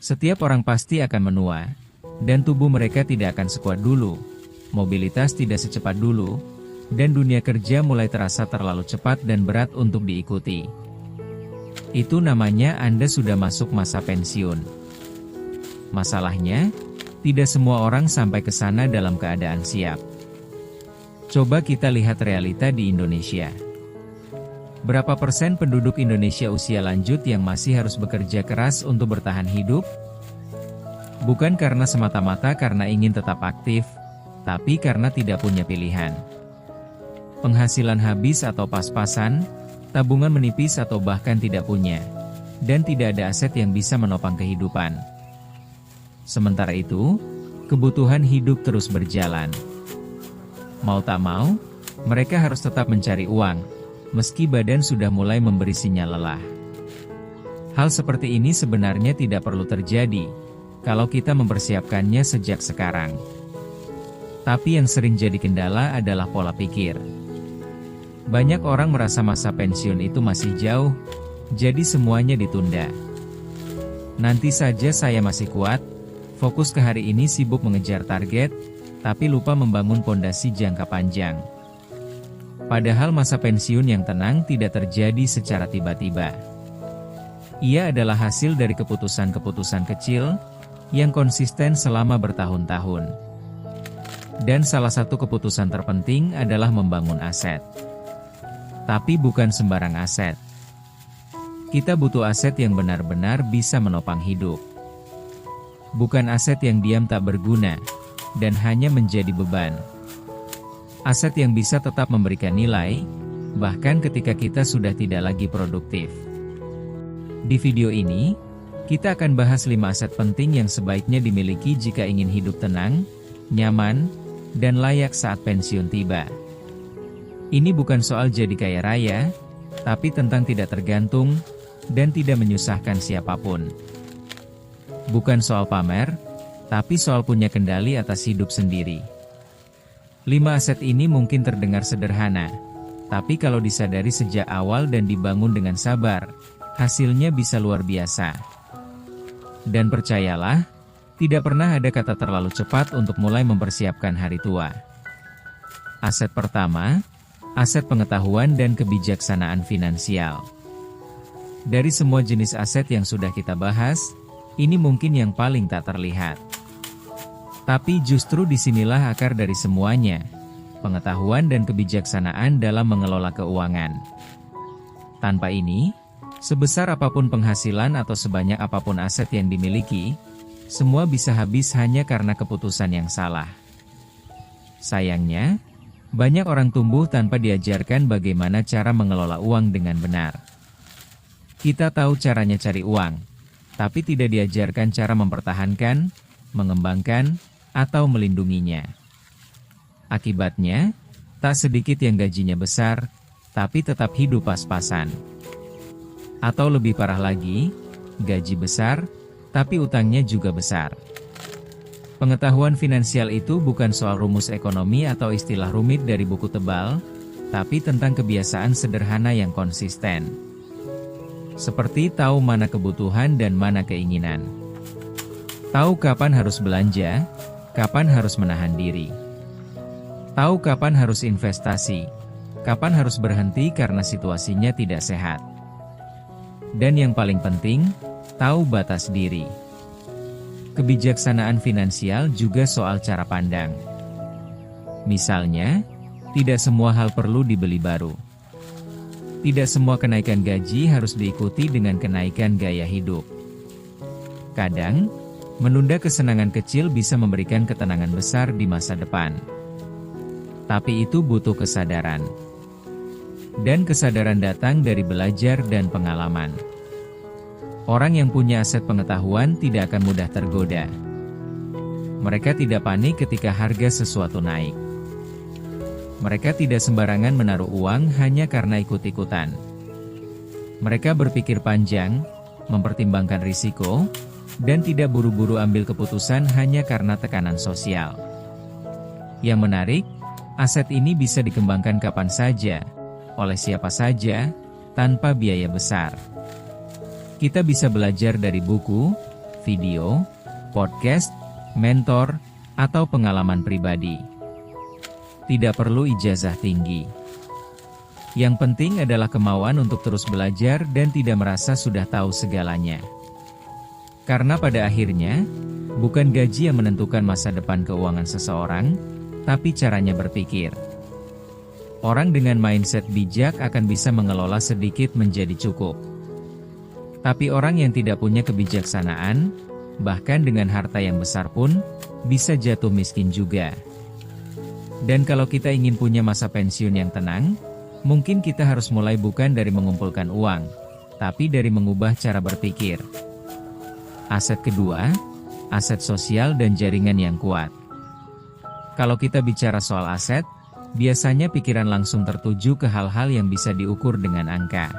Setiap orang pasti akan menua, dan tubuh mereka tidak akan sekuat dulu, mobilitas tidak secepat dulu, dan dunia kerja mulai terasa terlalu cepat dan berat untuk diikuti. Itu namanya Anda sudah masuk masa pensiun. Masalahnya, tidak semua orang sampai ke sana dalam keadaan siap. Coba kita lihat realita di Indonesia. Berapa persen penduduk Indonesia usia lanjut yang masih harus bekerja keras untuk bertahan hidup? Bukan karena semata-mata karena ingin tetap aktif, tapi karena tidak punya pilihan. Penghasilan habis atau pas-pasan, tabungan menipis atau bahkan tidak punya, dan tidak ada aset yang bisa menopang kehidupan. Sementara itu, kebutuhan hidup terus berjalan. Mau tak mau, mereka harus tetap mencari uang, meski badan sudah mulai memberi sinyal lelah. Hal seperti ini sebenarnya tidak perlu terjadi, kalau kita mempersiapkannya sejak sekarang. Tapi yang sering jadi kendala adalah pola pikir. Banyak orang merasa masa pensiun itu masih jauh, jadi semuanya ditunda. Nanti saja saya masih kuat, fokus ke hari ini sibuk mengejar target, tapi lupa membangun pondasi jangka panjang. Padahal masa pensiun yang tenang tidak terjadi secara tiba-tiba. Ia adalah hasil dari keputusan-keputusan kecil, yang konsisten selama bertahun-tahun. Dan salah satu keputusan terpenting adalah membangun aset. Tapi bukan sembarang aset. Kita butuh aset yang benar-benar bisa menopang hidup. Bukan aset yang diam tak berguna, dan hanya menjadi beban. Aset yang bisa tetap memberikan nilai, bahkan ketika kita sudah tidak lagi produktif. Di video ini, kita akan bahas 5 aset penting yang sebaiknya dimiliki jika ingin hidup tenang, nyaman, dan layak saat pensiun tiba. Ini bukan soal jadi kaya raya, tapi tentang tidak tergantung, dan tidak menyusahkan siapapun. Bukan soal pamer, tapi soal punya kendali atas hidup sendiri. 5 aset ini mungkin terdengar sederhana, tapi kalau disadari sejak awal dan dibangun dengan sabar, hasilnya bisa luar biasa. Dan percayalah, tidak pernah ada kata terlalu cepat untuk mulai mempersiapkan hari tua. Aset pertama, aset pengetahuan dan kebijaksanaan finansial. Dari semua jenis aset yang sudah kita bahas, ini mungkin yang paling tak terlihat. Tapi justru disinilah akar dari semuanya, pengetahuan dan kebijaksanaan dalam mengelola keuangan. Tanpa ini, sebesar apapun penghasilan atau sebanyak apapun aset yang dimiliki, semua bisa habis hanya karena keputusan yang salah. Sayangnya, banyak orang tumbuh tanpa diajarkan bagaimana cara mengelola uang dengan benar. Kita tahu caranya cari uang, tapi tidak diajarkan cara mempertahankan, mengembangkan, atau melindunginya. Akibatnya, tak sedikit yang gajinya besar, tapi tetap hidup pas-pasan. Atau lebih parah lagi, gaji besar, tapi utangnya juga besar. Pengetahuan finansial itu bukan soal rumus ekonomi atau istilah rumit dari buku tebal, tapi tentang kebiasaan sederhana yang konsisten. Seperti tahu mana kebutuhan dan mana keinginan. Tahu kapan harus belanja, kapan harus menahan diri. Tahu kapan harus investasi, kapan harus berhenti karena situasinya tidak sehat. Dan yang paling penting, tahu batas diri. Kebijaksanaan finansial juga soal cara pandang. Misalnya, tidak semua hal perlu dibeli baru. Tidak semua kenaikan gaji harus diikuti dengan kenaikan gaya hidup. Kadang, menunda kesenangan kecil bisa memberikan ketenangan besar di masa depan. Tapi itu butuh kesadaran. Dan kesadaran datang dari belajar dan pengalaman. Orang yang punya aset pengetahuan tidak akan mudah tergoda. Mereka tidak panik ketika harga sesuatu naik. Mereka tidak sembarangan menaruh uang hanya karena ikut-ikutan. Mereka berpikir panjang, mempertimbangkan risiko, dan tidak buru-buru ambil keputusan hanya karena tekanan sosial. Yang menarik, aset ini bisa dikembangkan kapan saja, oleh siapa saja, tanpa biaya besar. Kita bisa belajar dari buku, video, podcast, mentor, atau pengalaman pribadi. Tidak perlu ijazah tinggi. Yang penting adalah kemauan untuk terus belajar dan tidak merasa sudah tahu segalanya. Karena pada akhirnya, bukan gaji yang menentukan masa depan keuangan seseorang, tapi caranya berpikir. Orang dengan mindset bijak akan bisa mengelola sedikit menjadi cukup. Tapi orang yang tidak punya kebijaksanaan, bahkan dengan harta yang besar pun, bisa jatuh miskin juga. Dan kalau kita ingin punya masa pensiun yang tenang, mungkin kita harus mulai bukan dari mengumpulkan uang, tapi dari mengubah cara berpikir. Aset kedua, aset sosial dan jaringan yang kuat. Kalau kita bicara soal aset, biasanya pikiran langsung tertuju ke hal-hal yang bisa diukur dengan angka.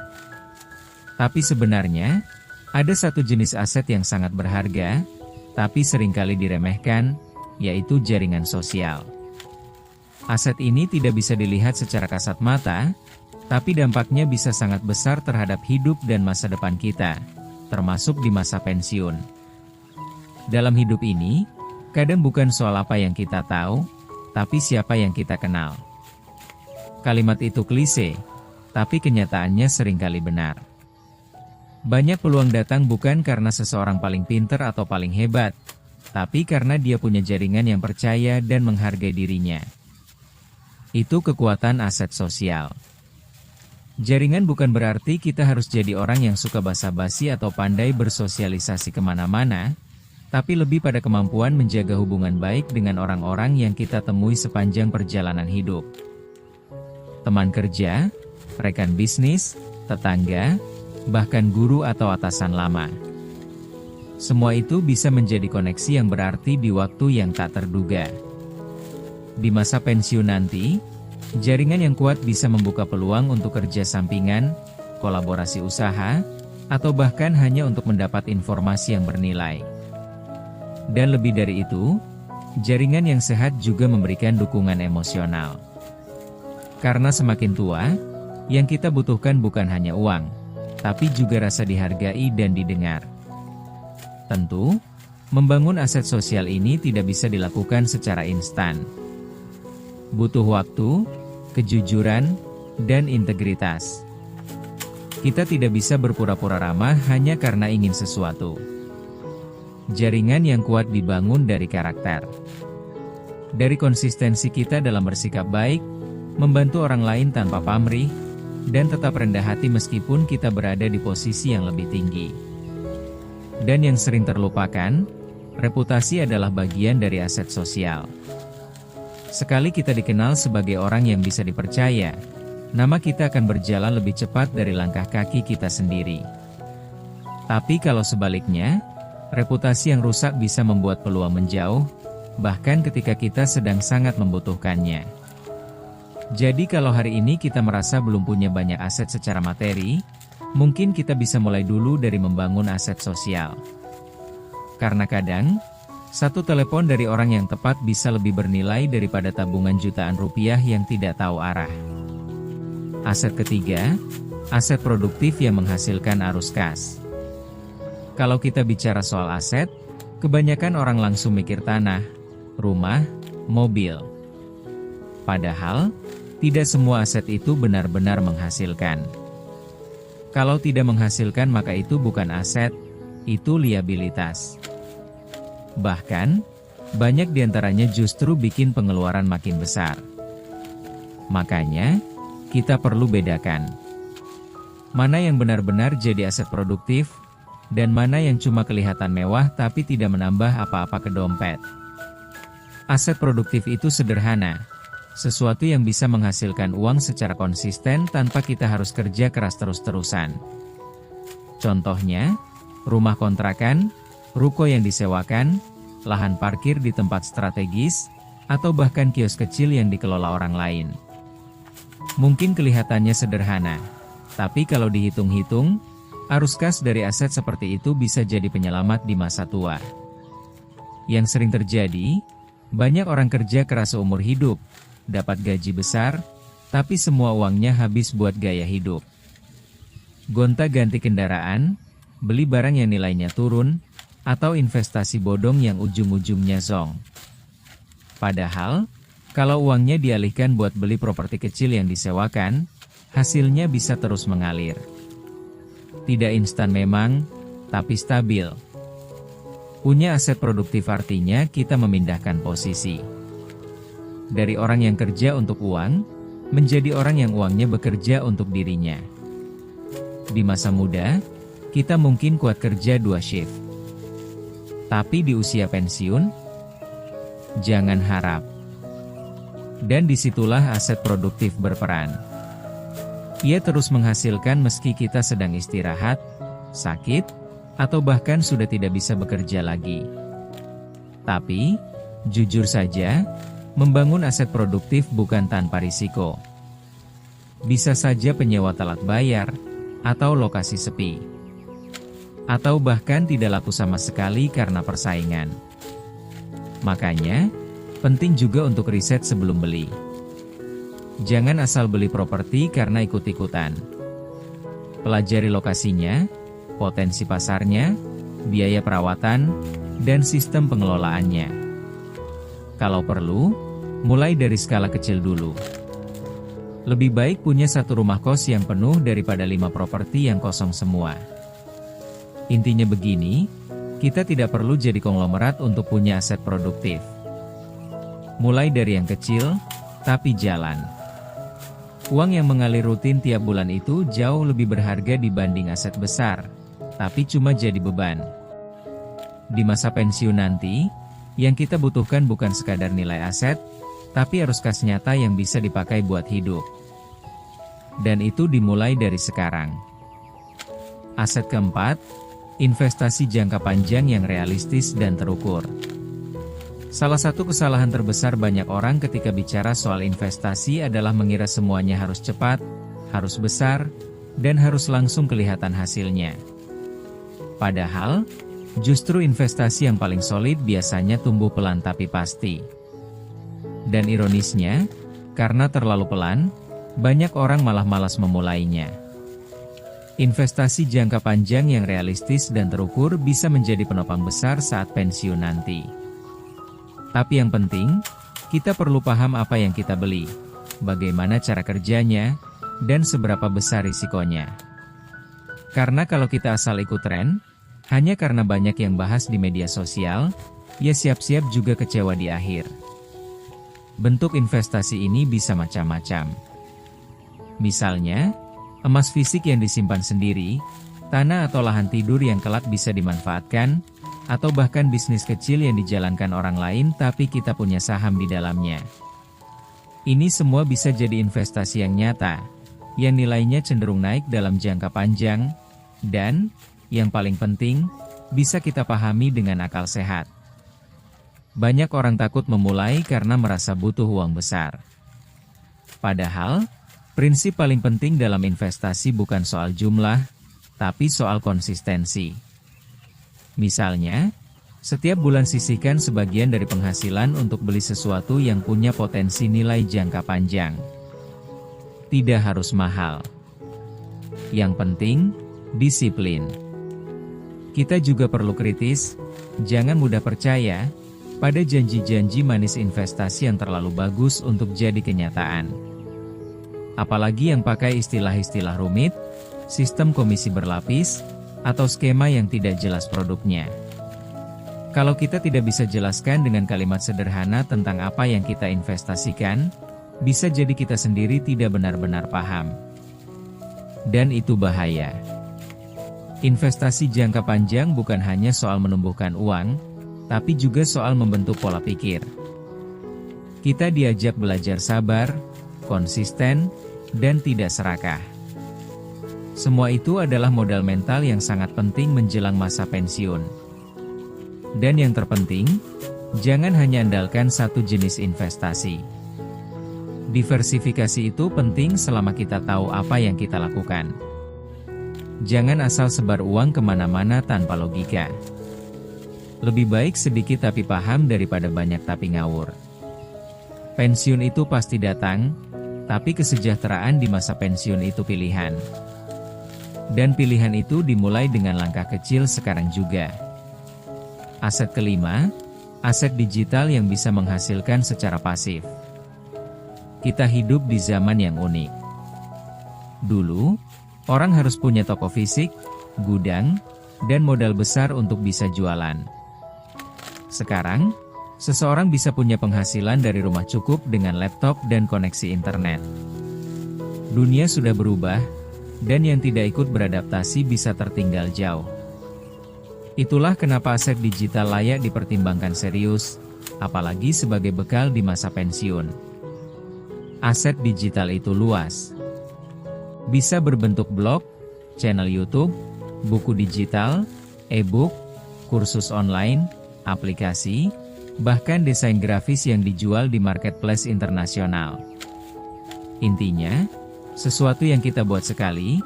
Tapi sebenarnya, ada satu jenis aset yang sangat berharga, tapi seringkali diremehkan, yaitu jaringan sosial. Aset ini tidak bisa dilihat secara kasat mata, tapi dampaknya bisa sangat besar terhadap hidup dan masa depan kita, termasuk di masa pensiun. Dalam hidup ini, kadang bukan soal apa yang kita tahu, tapi siapa yang kita kenal. Kalimat itu klise, tapi kenyataannya seringkali benar. Banyak peluang datang bukan karena seseorang paling pintar atau paling hebat, tapi karena dia punya jaringan yang percaya dan menghargai dirinya. Itu kekuatan aset sosial. Jaringan bukan berarti kita harus jadi orang yang suka basa-basi atau pandai bersosialisasi kemana-mana, tapi lebih pada kemampuan menjaga hubungan baik dengan orang-orang yang kita temui sepanjang perjalanan hidup. Teman kerja, rekan bisnis, tetangga, bahkan guru atau atasan lama. Semua itu bisa menjadi koneksi yang berarti di waktu yang tak terduga. Di masa pensiun nanti, jaringan yang kuat bisa membuka peluang untuk kerja sampingan, kolaborasi usaha, atau bahkan hanya untuk mendapat informasi yang bernilai. Dan lebih dari itu, jaringan yang sehat juga memberikan dukungan emosional. Karena semakin tua, yang kita butuhkan bukan hanya uang, tapi juga rasa dihargai dan didengar. Tentu, membangun aset sosial ini tidak bisa dilakukan secara instan. Butuh waktu, kejujuran, dan integritas. Kita tidak bisa berpura-pura ramah hanya karena ingin sesuatu. Jaringan yang kuat dibangun dari karakter. Dari konsistensi kita dalam bersikap baik, membantu orang lain tanpa pamrih, dan tetap rendah hati meskipun kita berada di posisi yang lebih tinggi. Dan yang sering terlupakan, reputasi adalah bagian dari aset sosial. Sekali kita dikenal sebagai orang yang bisa dipercaya, nama kita akan berjalan lebih cepat dari langkah kaki kita sendiri. Tapi kalau sebaliknya, reputasi yang rusak bisa membuat peluang menjauh, bahkan ketika kita sedang sangat membutuhkannya. Jadi kalau hari ini kita merasa belum punya banyak aset secara materi, mungkin kita bisa mulai dulu dari membangun aset sosial. Karena kadang, satu telepon dari orang yang tepat bisa lebih bernilai daripada tabungan jutaan rupiah yang tidak tahu arah. Aset ketiga, aset produktif yang menghasilkan arus kas. Kalau kita bicara soal aset, kebanyakan orang langsung mikir tanah, rumah, mobil. Padahal, tidak semua aset itu benar-benar menghasilkan. Kalau tidak menghasilkan maka itu bukan aset, itu liabilitas. Bahkan, banyak diantaranya justru bikin pengeluaran makin besar. Makanya, kita perlu bedakan. Mana yang benar-benar jadi aset produktif, dan mana yang cuma kelihatan mewah tapi tidak menambah apa-apa ke dompet. Aset produktif itu sederhana. Sesuatu yang bisa menghasilkan uang secara konsisten tanpa kita harus kerja keras terus-terusan. Contohnya, rumah kontrakan, ruko yang disewakan, lahan parkir di tempat strategis, atau bahkan kios kecil yang dikelola orang lain. Mungkin kelihatannya sederhana, tapi kalau dihitung-hitung, arus kas dari aset seperti itu bisa jadi penyelamat di masa tua. Yang sering terjadi, banyak orang kerja keras seumur hidup, dapat gaji besar, tapi semua uangnya habis buat gaya hidup. Gonta-ganti kendaraan, beli barang yang nilainya turun, atau investasi bodong yang ujung-ujungnya zonk. Padahal, kalau uangnya dialihkan buat beli properti kecil yang disewakan, hasilnya bisa terus mengalir. Tidak instan memang, tapi stabil. Punya aset produktif artinya kita memindahkan posisi. Dari orang yang kerja untuk uang, menjadi orang yang uangnya bekerja untuk dirinya. Di masa muda, kita mungkin kuat kerja 2 shift. Tapi di usia pensiun, jangan harap. Dan disitulah aset produktif berperan. Ia terus menghasilkan meski kita sedang istirahat, sakit, atau bahkan sudah tidak bisa bekerja lagi. Tapi, jujur saja, membangun aset produktif bukan tanpa risiko. Bisa saja penyewa telat bayar, atau lokasi sepi. Atau bahkan tidak laku sama sekali karena persaingan. Makanya, penting juga untuk riset sebelum beli. Jangan asal beli properti karena ikut-ikutan. Pelajari lokasinya, potensi pasarnya, biaya perawatan, dan sistem pengelolaannya. Kalau perlu, mulai dari skala kecil dulu. Lebih baik punya 1 rumah kos yang penuh daripada 5 properti yang kosong semua. Intinya begini, kita tidak perlu jadi konglomerat untuk punya aset produktif. Mulai dari yang kecil, tapi jalan. Uang yang mengalir rutin tiap bulan itu jauh lebih berharga dibanding aset besar, tapi cuma jadi beban. Di masa pensiun nanti, yang kita butuhkan bukan sekadar nilai aset, tapi harus kas nyata yang bisa dipakai buat hidup. Dan itu dimulai dari sekarang. Aset keempat, investasi jangka panjang yang realistis dan terukur. Salah satu kesalahan terbesar banyak orang ketika bicara soal investasi adalah mengira semuanya harus cepat, harus besar, dan harus langsung kelihatan hasilnya. Padahal, justru investasi yang paling solid biasanya tumbuh pelan tapi pasti. Dan ironisnya, karena terlalu pelan, banyak orang malah malas memulainya. Investasi jangka panjang yang realistis dan terukur bisa menjadi penopang besar saat pensiun nanti. Tapi yang penting, kita perlu paham apa yang kita beli, bagaimana cara kerjanya, dan seberapa besar risikonya. Karena kalau kita asal ikut tren, hanya karena banyak yang bahas di media sosial, ya siap-siap juga kecewa di akhir. Bentuk investasi ini bisa macam-macam. Misalnya, emas fisik yang disimpan sendiri, tanah atau lahan tidur yang kelak bisa dimanfaatkan, atau bahkan bisnis kecil yang dijalankan orang lain tapi kita punya saham di dalamnya. Ini semua bisa jadi investasi yang nyata, yang nilainya cenderung naik dalam jangka panjang, dan, yang paling penting, bisa kita pahami dengan akal sehat. Banyak orang takut memulai karena merasa butuh uang besar. Padahal, prinsip paling penting dalam investasi bukan soal jumlah, tapi soal konsistensi. Misalnya, setiap bulan sisihkan sebagian dari penghasilan untuk beli sesuatu yang punya potensi nilai jangka panjang. Tidak harus mahal. Yang penting, disiplin. Kita juga perlu kritis, jangan mudah percaya pada janji-janji manis investasi yang terlalu bagus untuk jadi kenyataan. Apalagi yang pakai istilah-istilah rumit, sistem komisi berlapis, atau skema yang tidak jelas produknya. Kalau kita tidak bisa jelaskan dengan kalimat sederhana tentang apa yang kita investasikan, bisa jadi kita sendiri tidak benar-benar paham. Dan itu bahaya. Investasi jangka panjang bukan hanya soal menumbuhkan uang, tapi juga soal membentuk pola pikir. Kita diajak belajar sabar, konsisten, dan tidak serakah. Semua itu adalah modal mental yang sangat penting menjelang masa pensiun. Dan yang terpenting, jangan hanya andalkan satu jenis investasi. Diversifikasi itu penting selama kita tahu apa yang kita lakukan. Jangan asal sebar uang kemana-mana tanpa logika. Lebih baik sedikit tapi paham daripada banyak tapi ngawur. Pensiun itu pasti datang, tapi kesejahteraan di masa pensiun itu pilihan. Dan pilihan itu dimulai dengan langkah kecil sekarang juga. Aset kelima, aset digital yang bisa menghasilkan secara pasif. Kita hidup di zaman yang unik. Dulu, orang harus punya toko fisik, gudang, dan modal besar untuk bisa jualan. Sekarang, seseorang bisa punya penghasilan dari rumah cukup dengan laptop dan koneksi internet. Dunia sudah berubah, dan yang tidak ikut beradaptasi bisa tertinggal jauh. Itulah kenapa aset digital layak dipertimbangkan serius, apalagi sebagai bekal di masa pensiun. Aset digital itu luas. Bisa berbentuk blog, channel YouTube, buku digital, e-book, kursus online, aplikasi, bahkan desain grafis yang dijual di marketplace internasional. Intinya, sesuatu yang kita buat sekali,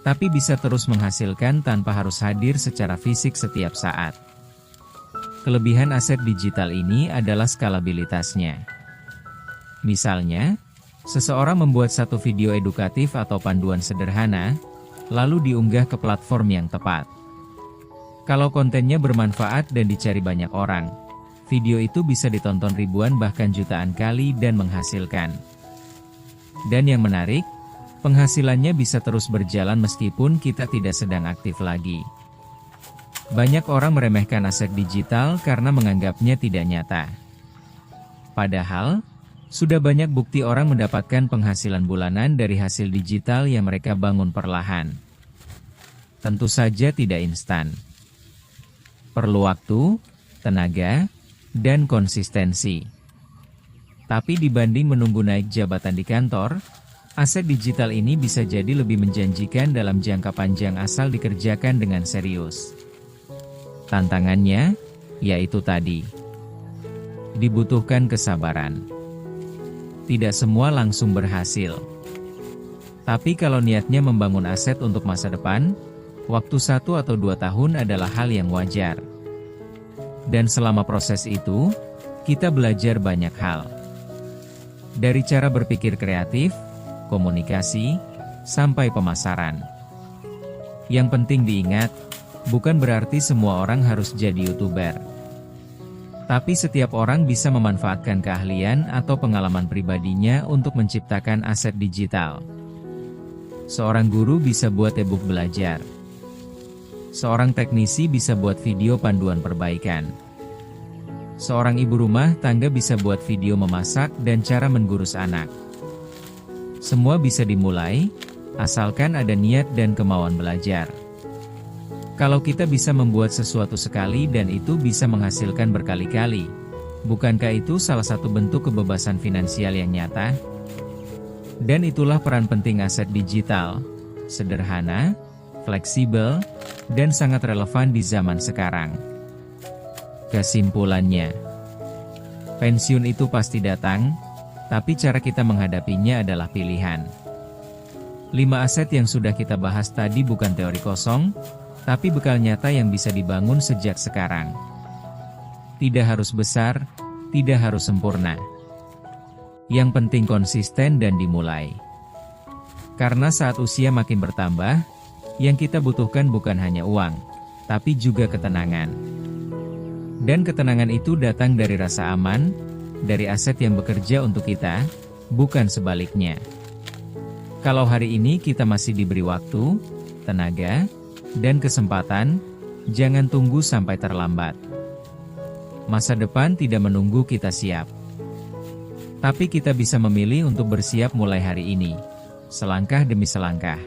tapi bisa terus menghasilkan tanpa harus hadir secara fisik setiap saat. Kelebihan aset digital ini adalah skalabilitasnya. Misalnya, seseorang membuat satu video edukatif atau panduan sederhana, lalu diunggah ke platform yang tepat. Kalau kontennya bermanfaat dan dicari banyak orang, video itu bisa ditonton ribuan bahkan jutaan kali dan menghasilkan. Dan yang menarik, penghasilannya bisa terus berjalan meskipun kita tidak sedang aktif lagi. Banyak orang meremehkan aset digital karena menganggapnya tidak nyata. Padahal, sudah banyak bukti orang mendapatkan penghasilan bulanan dari hasil digital yang mereka bangun perlahan. Tentu saja tidak instan. Perlu waktu, tenaga, dan konsistensi. Tapi dibanding menunggu naik jabatan di kantor, aset digital ini bisa jadi lebih menjanjikan dalam jangka panjang asal dikerjakan dengan serius. Tantangannya, yaitu tadi. Dibutuhkan kesabaran. Tidak semua langsung berhasil. Tapi kalau niatnya membangun aset untuk masa depan, waktu 1 atau 2 tahun adalah hal yang wajar. Dan selama proses itu, kita belajar banyak hal. Dari cara berpikir kreatif, komunikasi, sampai pemasaran. Yang penting diingat, bukan berarti semua orang harus jadi YouTuber. Tapi setiap orang bisa memanfaatkan keahlian atau pengalaman pribadinya untuk menciptakan aset digital. Seorang guru bisa buat e-book belajar. Seorang teknisi bisa buat video panduan perbaikan. Seorang ibu rumah tangga bisa buat video memasak dan cara mengurus anak. Semua bisa dimulai, asalkan ada niat dan kemauan belajar. Kalau kita bisa membuat sesuatu sekali dan itu bisa menghasilkan berkali-kali, bukankah itu salah satu bentuk kebebasan finansial yang nyata? Dan itulah peran penting aset digital, sederhana, fleksibel, dan sangat relevan di zaman sekarang. Kesimpulannya, pensiun itu pasti datang, tapi cara kita menghadapinya adalah pilihan. 5 aset yang sudah kita bahas tadi bukan teori kosong, tapi bekal nyata yang bisa dibangun sejak sekarang. Tidak harus besar, tidak harus sempurna. Yang penting konsisten dan dimulai. Karena saat usia makin bertambah, yang kita butuhkan bukan hanya uang, tapi juga ketenangan. Dan ketenangan itu datang dari rasa aman, dari aset yang bekerja untuk kita, bukan sebaliknya. Kalau hari ini kita masih diberi waktu, tenaga, dan kesempatan, jangan tunggu sampai terlambat. Masa depan tidak menunggu kita siap. Tapi kita bisa memilih untuk bersiap mulai hari ini, selangkah demi selangkah.